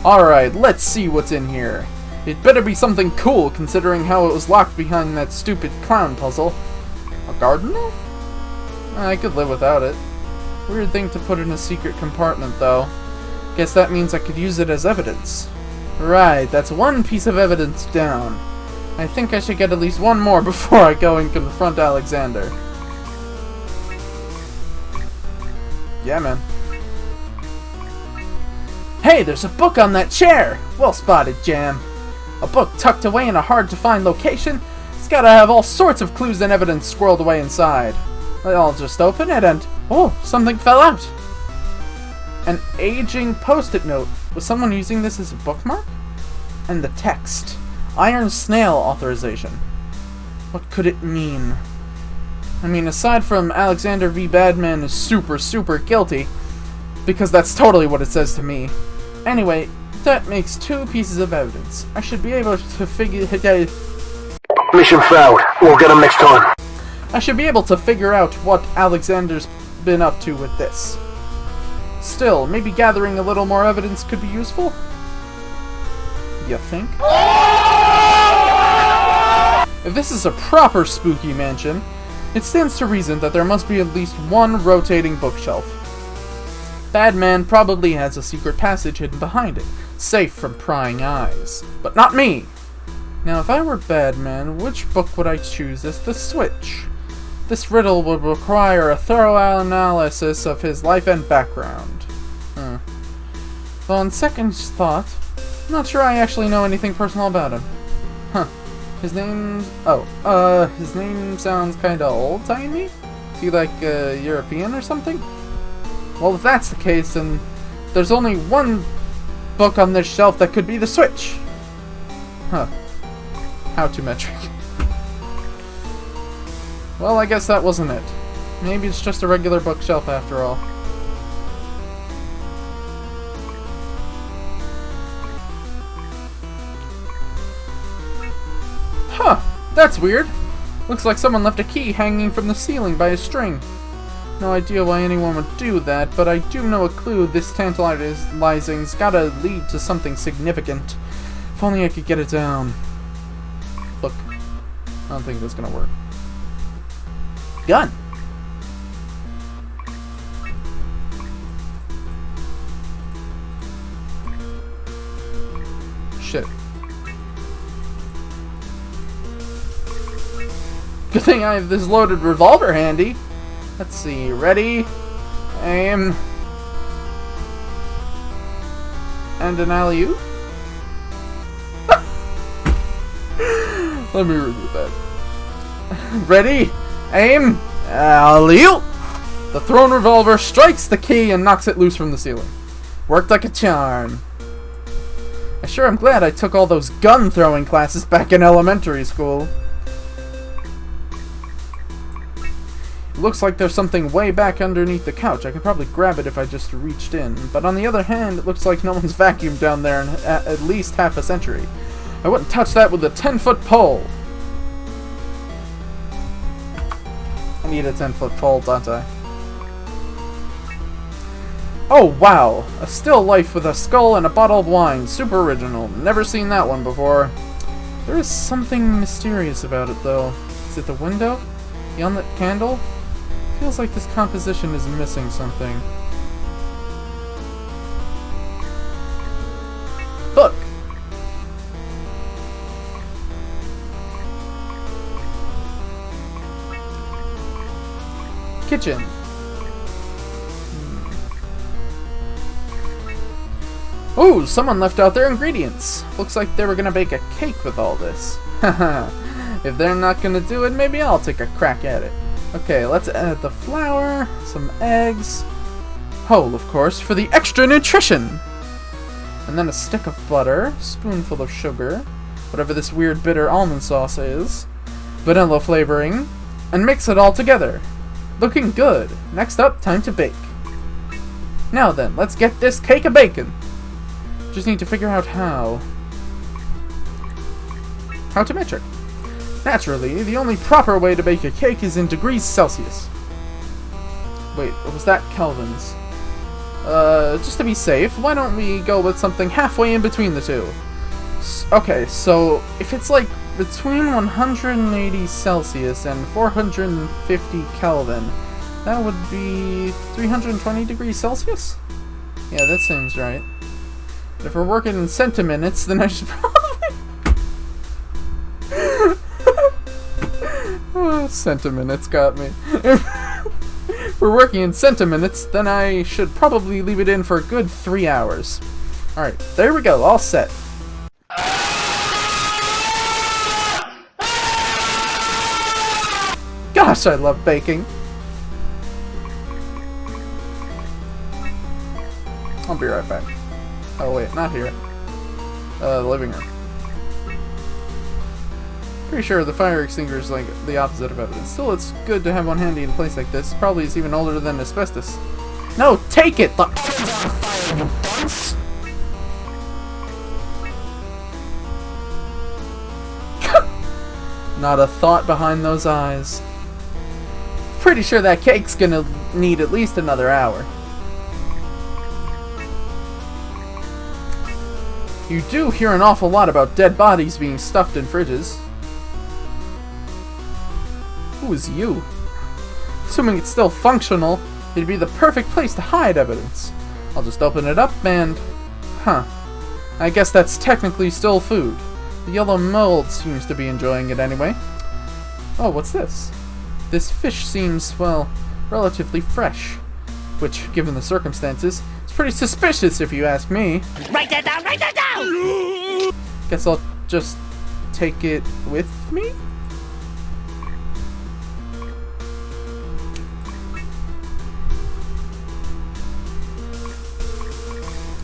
Alright, let's see what's in here. It better be something cool, considering how it was locked behind that stupid clown puzzle. A garden gnome? I could live without it. Weird thing to put in a secret compartment, though. Guess that means I could use it as evidence. Right, that's one piece of evidence down. I think I should get at least one more before I go and confront Alexander. Yeah, man. Hey, there's a book on that chair! Well spotted, Jam. A book tucked away in a hard-to-find location? It's gotta have all sorts of clues and evidence squirreled away inside. I'll just open it and... oh, something fell out! An aging post-it note. Was someone using this as a bookmark? And the text. Iron Snail authorization. What could it mean? I mean, aside from Alexander V. Badman is super guilty, because that's totally what it says to me. Anyway, that makes two pieces of evidence. I should be able to figure... Mission failed. We'll get him next time. I should be able to figure out what Alexander's been up to with this. Still, maybe gathering a little more evidence could be useful? You think? If this is a proper spooky mansion, it stands to reason that there must be at least one rotating bookshelf. Badman probably has a secret passage hidden behind it, safe from prying eyes. But not me! Now, if I were Badman, which book would I choose as the switch? This riddle would require a thorough analysis of his life and background. Though on second thought, I'm not sure I actually know anything personal about him. His name's... oh, his name sounds kinda old-timey? Is he like, European or something? Well, if that's the case, then there's only one book on this shelf that could be the switch. How to metric. Well, I guess that wasn't it. Maybe it's just a regular bookshelf after all. That's weird. Looks like someone left a key hanging from the ceiling by a string. No idea why anyone would do that, but I do know a clue this tantalizing's gotta lead to something significant. If only I could get it down. Look, I don't think that's gonna work. Gun! Shit. Good thing I have this loaded revolver handy. Let's see, ready, aim, and an alley-oop? Let me redo that. Ready, aim, alley-oop! The thrown revolver strikes the key and knocks it loose from the ceiling. Worked like a charm. I sure am glad I took all those gun-throwing classes back in elementary school. It looks like there's something way back underneath the couch. I could probably grab it if I just reached in. But on the other hand, it looks like no one's vacuumed down there in at least half a century. I wouldn't touch that with a 10-foot pole. I need a 10-foot pole, don't I? Oh, wow! A still life with a skull and a bottle of wine. Super original. Never seen that one before. There is something mysterious about it, though. Is it the window? The unlit candle? Feels like this composition is missing something. Book! Kitchen. Ooh, someone left out their ingredients. Looks like they were gonna bake a cake with all this. Haha. If they're not gonna do it, maybe I'll take a crack at it. Okay, let's add the flour, some eggs, whole, of course, for the extra nutrition! And then a stick of butter, spoonful of sugar, whatever this weird bitter almond sauce is, vanilla flavoring, and mix it all together. Looking good. Next up, time to bake. Now then, let's get this cake a bacon. Just need to figure out how. How to metric. Naturally, the only proper way to bake a cake is in degrees Celsius. Wait, what was that? Kelvins. Just to be safe, why don't we go with something halfway in between the two? Okay, so if it's like between 180 Celsius and 450 Kelvin, that would be 320 degrees Celsius? Yeah, that seems right. If we're working in centiminutes, then I should probably... Oh, centiminutes got me. If we're working in centiminutes, then I should probably leave it in for a good 3 hours. Alright, there we go, all set. Gosh, I love baking. I'll be right back. Oh wait, not here. The living room. Pretty sure the fire extinguisher is like the opposite of evidence. Still, it's good to have one handy in a place like this. Probably is even older than asbestos. No, take it! Not a thought behind those eyes. Pretty sure that cake's gonna need at least another hour. You do hear an awful lot about dead bodies being stuffed in fridges. Who is you? Assuming it's still functional, it'd be the perfect place to hide evidence. I'll just open it up and... Huh. I guess that's technically still food. The yellow mold seems to be enjoying it anyway. Oh, what's this? This fish seems, well, relatively fresh. Which, given the circumstances, is pretty suspicious if you ask me. Write that down! Write that down! Guess I'll just take it with me?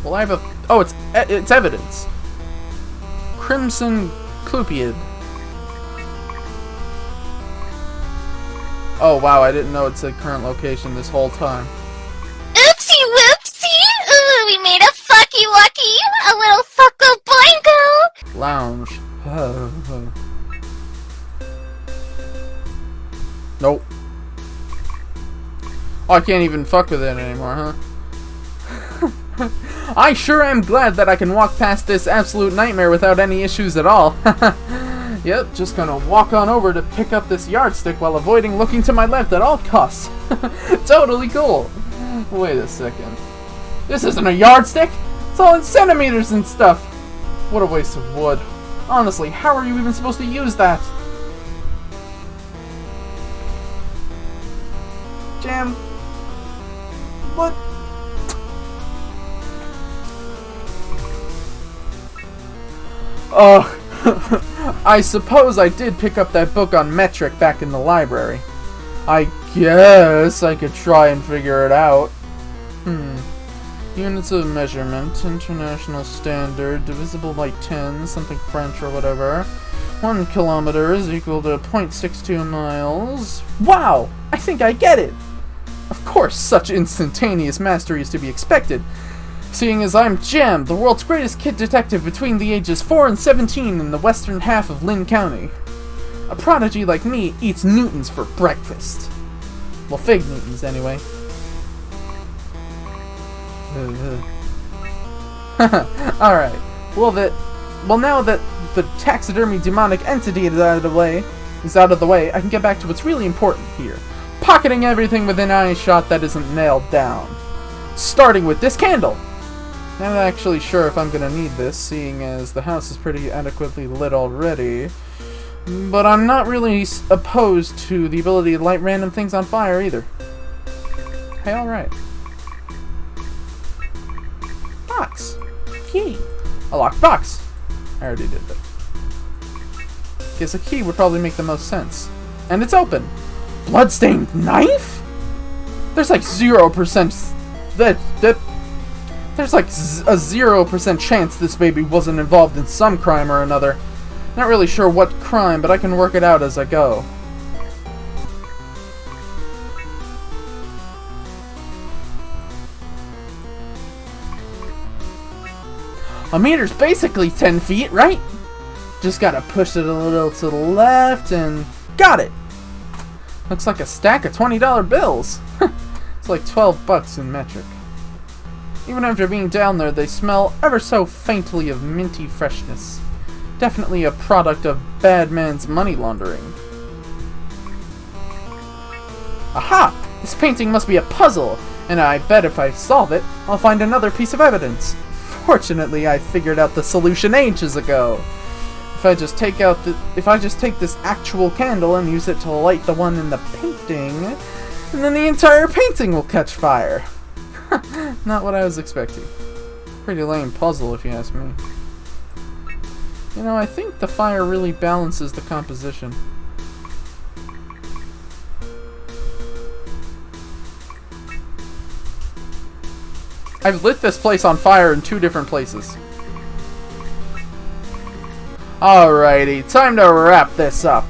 Well, I have a... Oh, it's evidence. Crimson Clupiid. Oh, wow, I didn't know it's a current location this whole time. Oopsie whoopsie! Ooh, we made a fucky wucky! A little fucko boingo! Lounge. Nope. Oh, I can't even fuck with it anymore, huh? I sure am glad that I can walk past this absolute nightmare without any issues at all. Yep, just gonna walk on over to pick up this yardstick while avoiding looking to my left at all costs. Totally cool. Wait a second. This isn't a yardstick! It's all in centimeters and stuff! What a waste of wood. Honestly, how are you even supposed to use that? Jam. What? I suppose I did pick up that book on metric back in the library. I guess I could try and figure it out. Units of measurement, international standard, divisible by 10, something French or whatever. 1 kilometer is equal to 0.62 miles. Wow! I think I get it! Of course, such instantaneous mastery is to be expected, seeing as I'm Jem, the world's greatest kid detective between the ages 4 and 17 in the western half of Lynn County. A prodigy like me eats Newtons for breakfast. Well, fig Newtons, anyway. Alright. Well, now that the taxidermy demonic entity is out of the way, I can get back to what's really important here. Pocketing everything within eyeshot that isn't nailed down. Starting with this candle. I'm not actually sure if I'm gonna need this, seeing as the house is pretty adequately lit already. But I'm not really opposed to the ability to light random things on fire either. Hey, alright. Box. Key. A locked box. I already did that. Guess a key would probably make the most sense. And it's open. Bloodstained knife? There's like 0% there's like a 0% chance this baby wasn't involved in some crime or another. Not really sure what crime, but I can work it out as I go. A meter's basically 10 feet, right? Just gotta push it a little to the left and... Got it! Looks like a stack of $20 bills. It's like 12 bucks in metric. Even after being down there, they smell ever so faintly of minty freshness. Definitely a product of bad man's money laundering. Aha! This painting must be a puzzle, and I bet if I solve it, I'll find another piece of evidence. Fortunately, I figured out the solution ages ago. If I just take this actual candle and use it to light the one in the painting, and then the entire painting will catch fire. Not what I was expecting. Pretty lame puzzle, if you ask me. You know, I think the fire really balances the composition. I've lit this place on fire in 2 different places. Alrighty, time to wrap this up.